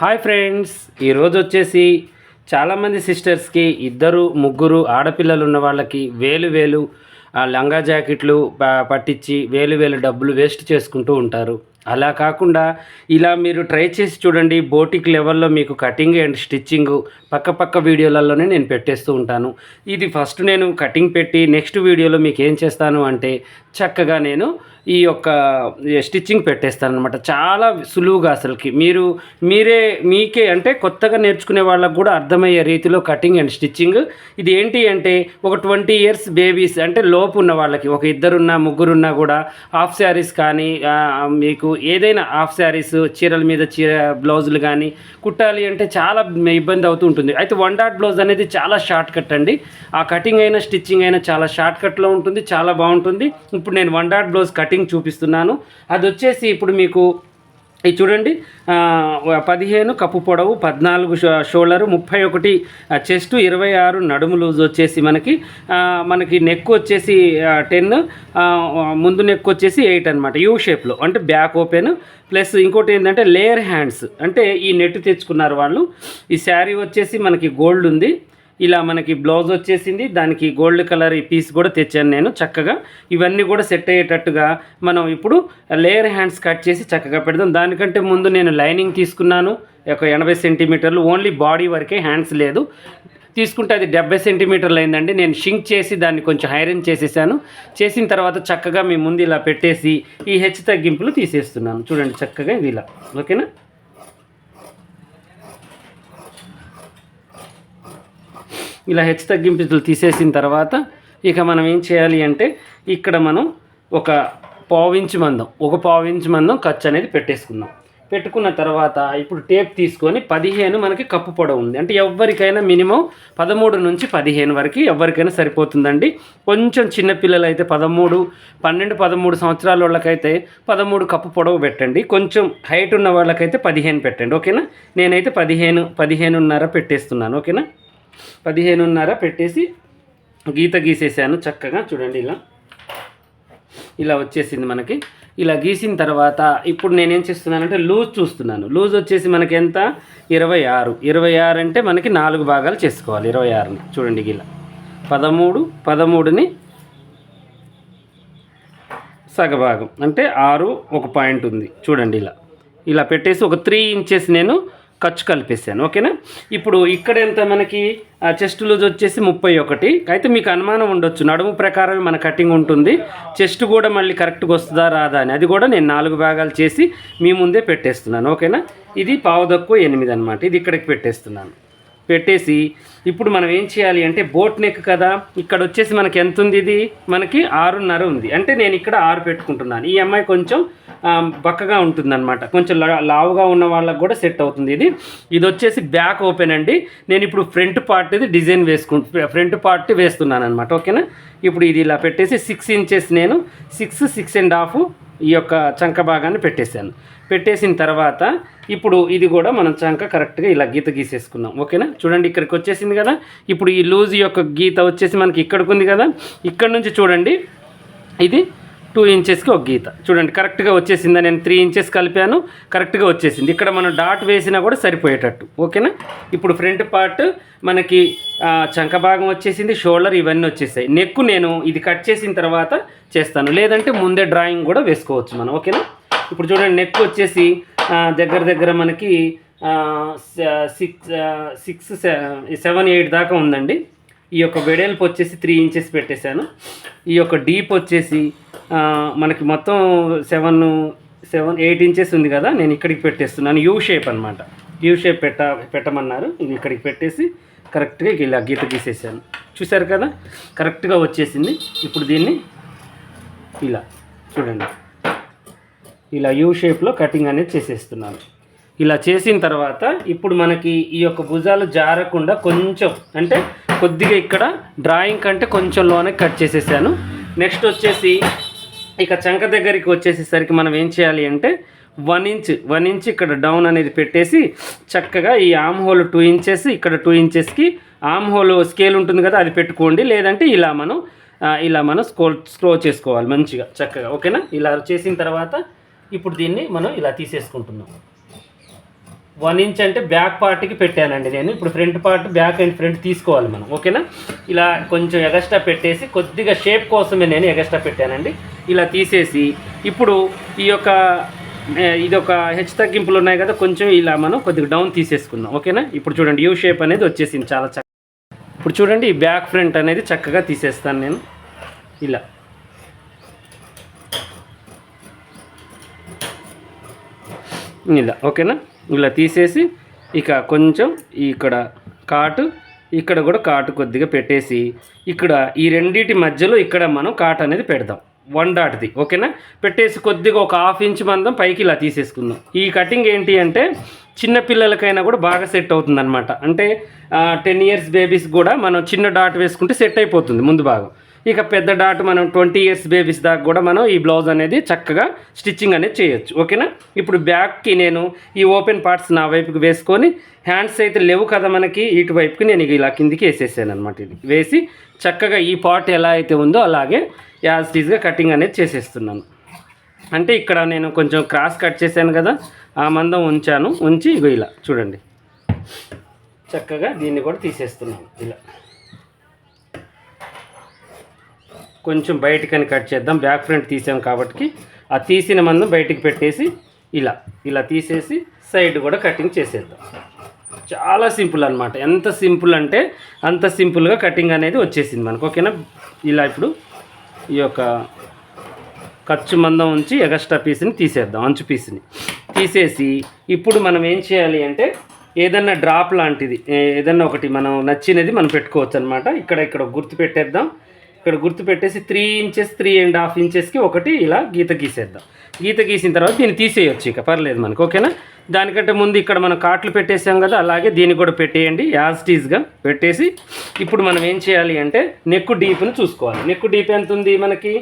Hi friends, ఈరోజు వచ్చేసి చాలామంది సిస్టర్స్కి ఇద్దరు ముగ్గురు ఆడపిల్లలు ఉన్న వాళ్ళకి వేలు లంగా జాకెట్లు పట్టించి వేలు డబ్బులు వేస్ట్ చేసుకుంటూ ఉంటారు. అలా కాకుండా ఇలా మీరు ట్రై చేసి చూడండి. బోటిక్ లెవెల్లో మీకు కటింగ్ అండ్ స్టిచ్చింగ్ పక్క వీడియోలలోనే నేను పెట్టేస్తూ ఉంటాను. ఇది ఫస్ట్ నేను కటింగ్ పెట్టి నెక్స్ట్ వీడియోలో మీకు ఏం చేస్తాను అంటే చక్కగా నేను ఈ యొక్క స్టిచ్చింగ్ పెట్టేస్తాను అనమాట. చాలా సులువుగా అసలుకి మీకే అంటే కొత్తగా నేర్చుకునే వాళ్ళకు కూడా అర్థమయ్యే రీతిలో కటింగ్ అండ్ స్టిచ్చింగ్. ఇది ఏంటి అంటే ఒక 20 years బేబీస్ అంటే లోపు ఉన్న వాళ్ళకి, ఒక ఇద్దరున్నా ముగ్గురున్నా కూడా హాఫ్ శారీస్ కానీ మీకు ఏదైనా హాఫ్ శారీస్ చీరల మీద బ్లౌజులు కానీ కుట్టాలి అంటే చాలా ఇబ్బంది అవుతూ ఉంటుంది. అయితే 1 డాట్ బ్లౌజ్ అనేది చాలా షార్ట్ కట్ అండి. ఆ కటింగ్ అయినా స్టిచ్చింగ్ అయినా చాలా షార్ట్ కట్లో ఉంటుంది, చాలా బాగుంటుంది. ఇప్పుడు నేను 1 డాట్ బ్లౌజ్ కటింగ్ చూపిస్తున్నాను. అది వచ్చేసి ఇప్పుడు మీకు ఇది చూడండి, 15 కప్పు పొడవు, 14 షోల్డరు, 31 చెస్ట్, 26 నడుము లూజ్ వచ్చేసి మనకి నెక్ వచ్చేసి 10, ముందు నెక్ వచ్చేసి 8 అనమాట. యూ షేప్లో అంటే బ్యాక్ ఓపెన్. ప్లస్ ఇంకోటి ఏంటంటే లేయర్ హ్యాండ్స్, అంటే ఈ నెట్ తెచ్చుకున్నారు వాళ్ళు. ఈ శారీ వచ్చేసి మనకి గోల్డ్ ఉంది. ఇలా మనకి బ్లౌజ్ వచ్చేసింది, దానికి గోల్డ్ కలర్ ఈ పీస్ కూడా తెచ్చాను నేను. చక్కగా ఇవన్నీ కూడా సెట్ అయ్యేటట్టుగా మనం ఇప్పుడు లేయర్ హ్యాండ్స్ కట్ చేసి చక్కగా పెడదాం. దానికంటే ముందు నేను లైనింగ్ తీసుకున్నాను, ఒక 80 సెంటీమీటర్లు, ఓన్లీ బాడీ వరకే, హ్యాండ్స్ లేదు. తీసుకుంటే అది 70 సెంటీమీటర్లు అయిందండి. నేను షింక్ చేసి దాన్ని కొంచెం ఐరన్ చేసేసాను. చేసిన తర్వాత చక్కగా మీ ముందు ఇలా పెట్టేసి ఈ హెచ్చు తగ్గింపులు తీసేస్తున్నాను. చూడండి చక్కగా ఇది ఇలా, ఓకేనా. ఇలా హెచ్చు తగ్గింపులు తీసేసిన తర్వాత ఇక మనం ఏం చేయాలి అంటే ఇక్కడ మనం ఒక పావు ఇంచు మందం ఖర్చు అనేది పెట్టేసుకుందాం. పెట్టుకున్న తర్వాత ఇప్పుడు టేప్ తీసుకొని 15 మనకి కప్పు పొడవు ఉంది. అంటే ఎవరికైనా మినిమం 13 నుంచి 15 వరకు ఎవరికైనా సరిపోతుందండి. కొంచెం చిన్నపిల్లలు అయితే 13, 12, 13 సంవత్సరాల వాళ్ళకైతే 13 కప్పు పొడవు పెట్టండి. కొంచెం హైట్ ఉన్న వాళ్ళకైతే 15 పెట్టండి, ఓకేనా. నేనైతే 15.5 పెట్టేస్తున్నాను, ఓకేనా. 15.5 పెట్టేసి గీత గీసేసాను చక్కగా. చూడండి ఇలా వచ్చేసింది మనకి. ఇలా గీసిన తర్వాత ఇప్పుడు నేనేం చేస్తున్నానంటే లూజ్ చూస్తున్నాను. లూజ్ వచ్చేసి మనకి ఎంత, 26 అంటే మనకి 4 భాగాలు చేసుకోవాలి. 26ని చూడండి ఇలా 13ని సగభాగం అంటే 6, ఒక పాయింట్ ఉంది చూడండి. ఇలా పెట్టేసి ఒక 3 ఇంచెస్ నేను ఖర్చు కలిపేసాను, ఓకేనా. ఇప్పుడు ఇక్కడ ఎంత మనకి చెస్ట్ లూజ్ వచ్చేసి 31. అయితే మీకు అనుమానం ఉండొచ్చు, నడుము ప్రకారమే మన కటింగ్ ఉంటుంది, చెస్ట్ కూడా మళ్ళీ కరెక్ట్గా వస్తుందా రాదా అని. అది కూడా నేను 4 భాగాలు చేసి మీ ముందే పెట్టేస్తున్నాను, ఓకేనా. ఇది 7:15 అనమాట. ఇది ఇక్కడికి పెట్టేస్తున్నాను. పెట్టేసి ఇప్పుడు మనం ఏం చేయాలి అంటే బోట్ నెక్ కదా, ఇక్కడ వచ్చేసి మనకి ఎంత ఉంది, ఇది మనకి 6.5 ఉంది. అంటే నేను ఇక్కడ 6 పెట్టుకుంటున్నాను. ఈ అమ్మాయి కొంచెం బక్కగా ఉంటుందన్నమాట, కొంచెం లావుగా ఉన్న వాళ్ళకి కూడా సెట్ అవుతుంది. ఇది వచ్చేసి బ్యాక్ ఓపెన్ అండి. నేను ఇప్పుడు ఫ్రంట్ పార్ట్ ఇది డిజైన్ ఫ్రంట్ పార్ట్ వేస్తున్నాను అనమాట, ఓకేనా. ఇప్పుడు ఇది ఇలా పెట్టేసి 6 ఇంచెస్ నేను 6.5 ఈ యొక్క చంక భాగాన్ని పెట్టేశాను. పెట్టేసిన తర్వాత ఇప్పుడు ఇది కూడా మనం చంక కరెక్ట్గా ఇలా గీత గీసేసుకున్నాం, ఓకేనా. చూడండి ఇక్కడికి వచ్చేసింది కదా. ఇప్పుడు ఈ లూజ్ యొక్క గీత వచ్చేసి మనకి ఇక్కడికి ఉంది కదా. ఇక్కడ నుంచి చూడండి ఇది 2 ఇంచెస్కి ఒక గీత చూడండి కరెక్ట్గా వచ్చేసిందా. నేను 3 ఇంచెస్ కలిపాను, కరెక్ట్గా వచ్చేసింది. ఇక్కడ మనం డాట్ వేసినా కూడా సరిపోయేటట్టు, ఓకేనా. ఇప్పుడు ఫ్రంట్ పార్ట్ మనకి చంక భాగం వచ్చేసింది, షోల్డర్ ఇవన్నీ వచ్చేసాయి. నెక్ నేను ఇది కట్ చేసిన తర్వాత చేస్తాను, లేదంటే ముందే డ్రాయింగ్ కూడా వేసుకోవచ్చు మనం, ఓకేనా. ఇప్పుడు చూడండి నెక్ వచ్చేసి దగ్గర మనకి 6, 7, 8 దాకా ఉందండి. ఈ యొక్క వెడల్పు వచ్చేసి 3 ఇంచెస్ పెట్టేశాను. ఈ యొక్క డీప్ వచ్చేసి మనకి మొత్తం 7, 8 ఇంచెస్ ఉంది కదా. నేను ఇక్కడికి పెట్టేస్తున్నాను. యూ షేప్ అనమాట. యూ షేప్ పెట్టమన్నారు. ఇది ఇక్కడికి పెట్టేసి కరెక్ట్గా ఇలా గీత గీసేసాను. చూసారు కదా, కరెక్ట్గా వచ్చేసింది. ఇప్పుడు దీన్ని ఇలా చూడండి, ఇలా యూ షేప్లో కటింగ్ అనేది చేసేస్తున్నాను. ఇలా చేసిన తర్వాత ఇప్పుడు మనకి ఈ యొక్క భుజాలు జారకుండా కొంచెం అంటే కొద్దిగా ఇక్కడ డ్రాయింగ్ కంటే కొంచెం లోనే కట్ చేసేసాను. నెక్స్ట్ వచ్చేసి ఇక చంక దగ్గరికి వచ్చేసేసరికి మనం ఏం చేయాలి అంటే 1 ఇంచ్ ఇక్కడ డౌన్ అనేది పెట్టేసి చక్కగా ఈ ఆమ్ హోల్ 2 ఇంచెస్, ఇక్కడ 2 ఇంచెస్కి ఆమ్ హోల్ స్కేల్ ఉంటుంది కదా అది పెట్టుకోండి. లేదంటే ఇలా మనం స్క్రో చేసుకోవాలి మంచిగా చక్కగా, ఓకేనా. ఇలా చేసిన తర్వాత ఇప్పుడు దీన్ని మనం ఇలా తీసేసుకుంటున్నాం. 1 ఇంచ్ అంటే బ్యాక్ పార్ట్కి పెట్టానండి నేను. ఇప్పుడు front part back and front తీసుకోవాలి మనం, ఓకేనా. ఇలా కొంచెం ఎగస్ట్రా పెట్టేసి కొద్దిగా షేప్ కోసమే నేను ఎగస్ట్రా పెట్టానండి. ఇలా తీసేసి ఇప్పుడు ఈ యొక్క ఇది ఒక హెచ్ తగ్గింపులు ఉన్నాయి కదా, కొంచెం ఇలా మనం కొద్దిగా డౌన్ తీసేసుకుందాం, ఓకేనా. ఇప్పుడు చూడండి యూ షేప్ అనేది వచ్చేసింది చాలా చక్కగా. ఇప్పుడు చూడండి ఈ బ్యాక్ ఫ్రంట్ అనేది చక్కగా తీసేస్తాను నేను ఇలా. ఇలా ఓకేనా. ఇలా తీసేసి ఇక కొంచెం ఇక్కడ కాటు, ఇక్కడ కూడా కాటు కొద్దిగా పెట్టేసి ఇక్కడ ఈ రెండింటి మధ్యలో ఇక్కడ మనం కాటు అనేది పెడదాం 1 డాట్ది, ఓకేనా. పెట్టేసి కొద్దిగా ఒక 1/2 ఇంచ్ మందం పైకి ఇలా తీసేసుకుందాం. ఈ కటింగ్ ఏంటి అంటే చిన్న పిల్లలకైనా కూడా బాగా సెట్ అవుతుంది అనమాట. అంటే 10 ఇయర్స్ బేబీస్ కూడా మనం చిన్న డాట్ వేసుకుంటే సెట్ అయిపోతుంది ముందు భాగం. ఇక పెద్ద డాట్ మనం 20 ఇయర్స్ బేబీస్ దాకా కూడా మనం ఈ బ్లౌజ్ అనేది చక్కగా స్టిచ్చింగ్ అనేది చేయొచ్చు, ఓకేనా. ఇప్పుడు బ్యాక్కి నేను ఈ ఓపెన్ పార్ట్స్ నా వైపుకి వేసుకొని, హ్యాండ్స్ అయితే లేవు కదా మనకి, ఇటువైపుకి నేను ఇలా కిందికి వేసేసాను అనమాట. ఇది వేసి చక్కగా ఈ పార్ట్ ఎలా అయితే ఉందో అలాగే యాజ్ టీజ్గా కటింగ్ అనేది చేసేస్తున్నాను. అంటే ఇక్కడ నేను కొంచెం క్రాస్ కట్ చేశాను కదా, ఆ మందం ఉంచి ఇగో ఇలా చూడండి చక్కగా దీన్ని కూడా తీసేస్తున్నాను. ఇలా కొంచెం బయటకని కట్ చేద్దాం, బ్యాక్ ఫ్రంట్ తీసాం కాబట్టి ఆ తీసిన మందం బయటికి పెట్టేసి ఇలా తీసేసి సైడ్ కూడా కటింగ్ చేసేద్దాం. చాలా సింపుల్ అనమాట. ఎంత సింపుల్ అంటే అంత సింపుల్గా కటింగ్ అనేది వచ్చేసింది మనకు, ఓకేనా. ఇలా ఇప్పుడు ఈ యొక్క ఖర్చు మందం ఉంచి ఎగస్ట్రా పీస్ని తీసేద్దాం, అంచు పీస్ని తీసేసి ఇప్పుడు మనం ఏం చేయాలి అంటే ఏదన్నా డ్రాప్ లాంటిది ఏదన్నా ఒకటి మనం నచ్చినది మనం పెట్టుకోవచ్చు అనమాట. ఇక్కడ గుర్తు పెట్టేద్దాం. ఇక్కడ గుర్తు పెట్టేసి 3 ఇంచెస్ 3.5 ఇంచెస్కి ఒకటి ఇలా గీత గీసేద్దాం. గీత గీసిన తర్వాత దీన్ని తీసేయచ్చు, ఇక పర్లేదు మనకు, ఓకేనా. దానికంటే ముందు ఇక్కడ మనం కాట్లు పెట్టేసాం కదా, అలాగే దీన్ని కూడా పెట్టేయండి యాజ్ టీజ్గా పెట్టేసి. ఇప్పుడు మనం ఏం చేయాలి అంటే నెక్ డీప్ని చూసుకోవాలి. నెక్ డీప్ ఎంత ఉంది మనకి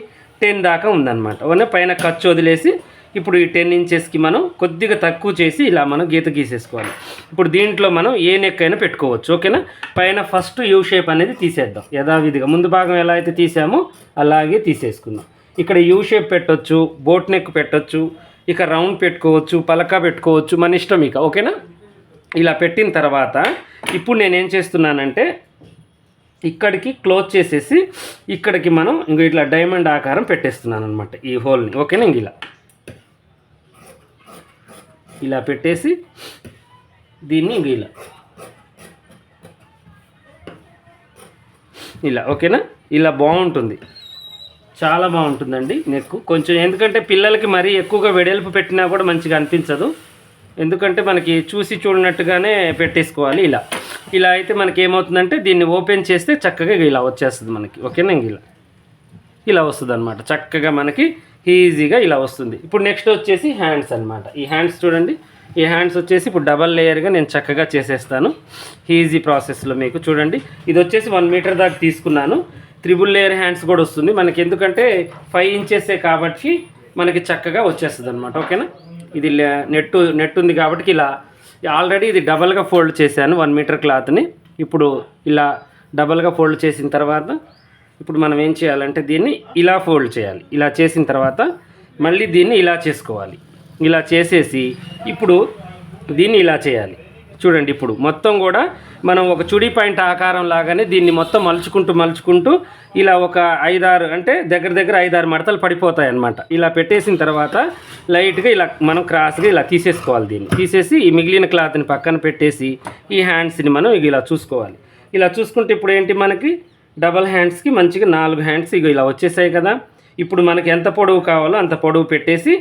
10 దాకా ఉందన్నమాట. ఓనే పైన ఖర్చు వదిలేసి ఇప్పుడు ఈ 10 ఇంచెస్కి మనం కొద్దిగా తక్కువ చేసి ఇలా మనం గీత గీసేసుకోవాలి. ఇప్పుడు దీంట్లో మనం ఏ నెక్ అయినా పెట్టుకోవచ్చు, ఓకేనా. పైన ఫస్ట్ యూ షేప్ అనేది తీసేద్దాం యథావిధిగా, ముందు భాగం ఎలా అయితే తీసామో అలాగే తీసేసుకుందాం. ఇక్కడ యూ షేప్ పెట్టొచ్చు, బోట్ నెక్ పెట్టొచ్చు, ఇక రౌండ్ పెట్టుకోవచ్చు, పలకా పెట్టుకోవచ్చు, మన ఇష్టం ఇక, ఓకేనా. ఇలా పెట్టిన తర్వాత ఇప్పుడు నేనేం చేస్తున్నానంటే ఇక్కడికి క్లోజ్ చేసేసి ఇక్కడికి మనం ఇంక ఇట్లా డైమండ్ ఆకారం పెట్టేస్తున్నాను అనమాట ఈ హోల్ని, ఓకేనా. ఇంక ఇలా పెట్టేసి దీన్ని ఇంక ఇలా ఓకేనా. ఇలా బాగుంటుంది, చాలా బాగుంటుందండి నెక్ కొంచెం. ఎందుకంటే పిల్లలకి మరీ ఎక్కువగా వెడల్పు పెట్టినా కూడా మంచిగా అనిపించదు, ఎందుకంటే మనకి చూసి చూడనట్టుగానే పెట్టేసుకోవాలి. ఇలా అయితే మనకి ఏమవుతుందంటే దీన్ని ఓపెన్ చేస్తే చక్కగా ఇలా వచ్చేస్తుంది మనకి, ఓకేనా. ఇలా వస్తుంది అనమాట చక్కగా మనకి ఈజీగా ఇలా వస్తుంది. ఇప్పుడు నెక్స్ట్ వచ్చేసి హ్యాండ్స్ అనమాట. ఈ హ్యాండ్స్ చూడండి, ఈ హ్యాండ్స్ వచ్చేసి ఇప్పుడు డబల్ లేయర్గా నేను చక్కగా చేసేస్తాను ఈజీ ప్రాసెస్లో. మీకు చూడండి ఇది వచ్చేసి 1 మీటర్ దాకా తీసుకున్నాను. 3 లేయర్ హ్యాండ్స్ కూడా వస్తుంది మనకి, ఎందుకంటే 5 ఇంచెసే కాబట్టి మనకి చక్కగా వచ్చేస్తుంది అనమాట, ఓకేనా. ఇది నెట్ ఉంది కాబట్టి ఇలా ఆల్రెడీ ఇది డబల్గా ఫోల్డ్ చేశాను 1 మీటర్ క్లాత్ని. ఇప్పుడు ఇలా డబల్గా ఫోల్డ్ చేసిన తర్వాత ఇప్పుడు మనం ఏం చేయాలంటే దీన్ని ఇలా ఫోల్డ్ చేయాలి. ఇలా చేసిన తర్వాత మళ్ళీ దీన్ని ఇలా చేసుకోవాలి. ఇలా చేసేసి ఇప్పుడు దీన్ని ఇలా చేయాలి. చూడండి ఇప్పుడు మొత్తం కూడా మనం ఒక చుడి పాయింట్ ఆకారం లాగానే దీన్ని మొత్తం మలుచుకుంటూ ఇలా ఒక 5-6 అంటే దగ్గర 5-6 మడతలు పడిపోతాయి అన్నమాట. ఇలా పెట్టేసిన తర్వాత లైట్గా ఇలా మనం క్రాస్గా ఇలా తీసేసుకోవాలి. దీన్ని తీసేసి ఈ మిగిలిన క్లాత్ని పక్కన పెట్టేసి ఈ హ్యాండ్స్ని మనం ఇలా చూసుకోవాలి. ఇలా చూసుకుంటే ఇప్పుడు ఏంటి మనకి డబల్ హ్యాండ్స్కి మంచిగా 4 హ్యాండ్స్ ఇలా వచ్చేసాయి కదా. ఇప్పుడు మనకి ఎంత పొడవు కావాలో అంత పొడవు పెట్టేసి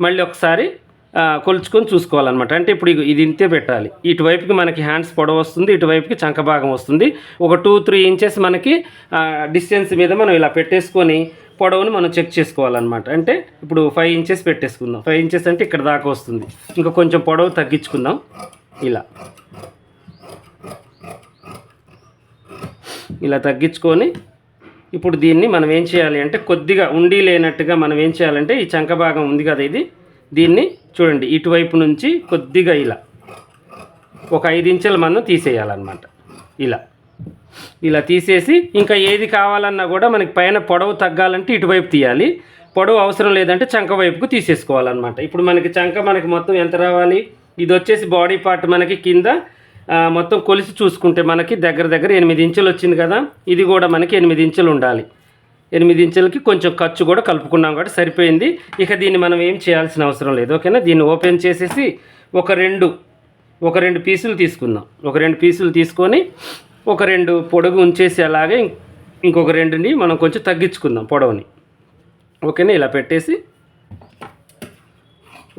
మళ్ళీ ఒకసారి కొలుచుకొని చూసుకోవాలన్నమాట. అంటే ఇప్పుడు ఇది ఇంతే పెట్టాలి. ఇటువైపుకి మనకి హ్యాండ్స్ పొడవు వస్తుంది, ఇటువైపుకి చంక భాగం వస్తుంది. ఒక 2-3 ఇంచెస్ మనకి డిస్టెన్స్ మీద మనం ఇలా పెట్టేసుకొని పొడవుని మనం చెక్ చేసుకోవాలన్నమాట. అంటే ఇప్పుడు 5 ఇంచెస్ పెట్టేసుకుందాం. 5 ఇంచెస్ అంటే ఇక్కడ దాకా వస్తుంది. ఇంకా కొంచెం పొడవు తగ్గించుకుందాం. ఇలా తగ్గించుకొని ఇప్పుడు దీన్ని మనం ఏం చేయాలి అంటే కొద్దిగా ఉండి లేనట్టుగా మనం ఏం చేయాలంటే ఈ చంక భాగం ఉంది కదా దీన్ని చూడండి ఇటువైపు నుంచి కొద్దిగా ఒక 5 ఇంచుల మందం తీసేయాలన్నమాట. ఇలా తీసేసి ఇంకా ఏది కావాలన్నా కూడా మనకి పైన పొడవు తగ్గాలంటే ఇటువైపు తీయాలి, పొడవు అవసరం లేదంటే చంక వైపుకు తీసేసుకోవాలన్నమాట. ఇప్పుడు మనకి చంక మొత్తం ఎంత రావాలి ఇది వచ్చేసి బాడీ పార్ట్ మనకి కింద మొత్తం కొలిసి చూసుకుంటే మనకి దగ్గర దగ్గర 8 ఇంచులు వచ్చింది కదా. ఇది కూడా మనకి 8 ఇంచులు ఉండాలి. 8 ఇంచులకి కొంచెం ఖర్చు కూడా కలుపుకున్నాం కాబట్టి సరిపోయింది. ఇక దీన్ని మనం ఏం చేయాల్సిన అవసరం లేదు. ఓకేనా. దీన్ని ఓపెన్ చేసేసి ఒక రెండు పీసులు తీసుకుందాం. ఒక 2 పీసులు తీసుకొని ఒక 2 పొడుగు ఉంచేసి అలాగే ఇంకొక 2ని మనం కొంచెం తగ్గించుకుందాం పొడవుని. ఓకేనా. ఇలా పెట్టేసి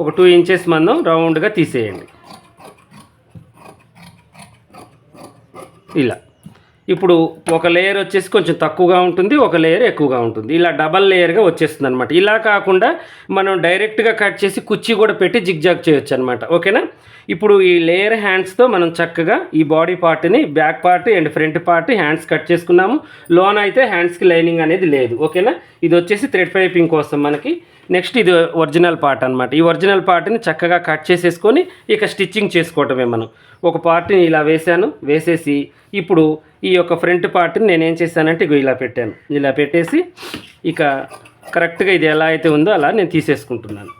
ఒక 2 ఇంచెస్ మందం రౌండ్గా తీసేయండి. ఇలా ఇప్పుడు ఒక లేయర్ వచ్చేసి కొంచెం తక్కువగా ఉంటుంది, ఒక లేయర్ ఎక్కువగా ఉంటుంది. ఇలా డబల్ లేయర్గా వచ్చేస్తుంది అనమాట. ఇలా కాకుండా మనం డైరెక్ట్గా కట్ చేసి కుర్చీ కూడా పెట్టి జిగ్జాగ్ చేయొచ్చు అనమాట. ఓకేనా. ఇప్పుడు ఈ లేయర్ హ్యాండ్స్తో మనం చక్కగా ఈ బాడీ పార్ట్ని back part and front part hands cut చేసుకున్నాము. లోన్ అయితే హ్యాండ్స్కి లైనింగ్ అనేది లేదు. ఓకేనా. ఇది వచ్చేసి థ్రెడ్ పైపింగ్ కోసం మనకి. నెక్స్ట్ ఇది ఒరిజినల్ పార్ట్ అనమాట. ఈ ఒరిజినల్ పార్ట్ని చక్కగా కట్ చేసేసుకొని ఇక స్టిచ్చింగ్ చేసుకోవటమే మనం. ఒక పార్ట్ని ఇలా వేసేసి ఇప్పుడు ఈ యొక్క ఫ్రంట్ పార్ట్ని నేనేం చేశానంటే ఇలా పెట్టాను. ఇలా పెట్టేసి ఇక కరెక్ట్గా ఇది ఎలా అయితే ఉందో అలా నేను తీసేసుకుంటున్నాను.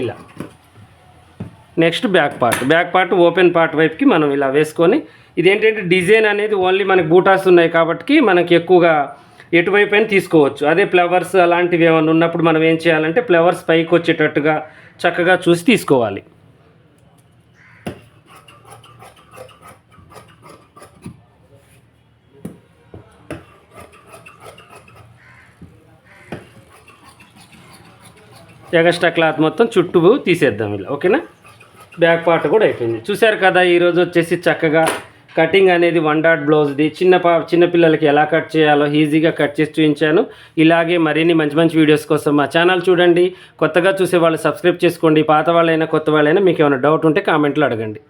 ఇలా next back part open part వైపుకి మనం ఇలా వేసుకొని ఇదేంటంటే డిజైన్ అనేది ఓన్లీ మనకి బూటాస్ ఉన్నాయి కాబట్టి మనకి ఎక్కువగా ఎటువైపు అయినా తీసుకోవచ్చు. అదే ఫ్లవర్స్ అలాంటివి ఏమైనా ఉన్నప్పుడు మనం ఏం చేయాలంటే ఫ్లవర్స్ పైకి వచ్చేటట్టుగా చక్కగా చూసి తీసుకోవాలి. ఎగస్ట్రా క్లాత్ మొత్తం చుట్టూ తీసేద్దాం ఇలా. ఓకేనా. బ్యాక్ పార్ట్ కూడా అయిపోయింది. చూశారు కదా. ఈరోజు వచ్చేసి చక్కగా కటింగ్ అనేది 1 డాట్ బ్లౌజ్ది చిన్న పిల్లలకి ఎలా కట్ చేయాలో ఈజీగా కట్ చేసి చూపించాను. ఇలాగే మరిన్ని మంచి వీడియోస్ కోసం మా ఛానల్ చూడండి. కొత్తగా చూసే వాళ్ళు సబ్స్క్రైబ్ చేసుకోండి. పాత వాళ్ళైనా కొత్త వాళ్ళైనా మీకు ఏమైనా డౌట్ ఉంటే కామెంట్లో అడగండి.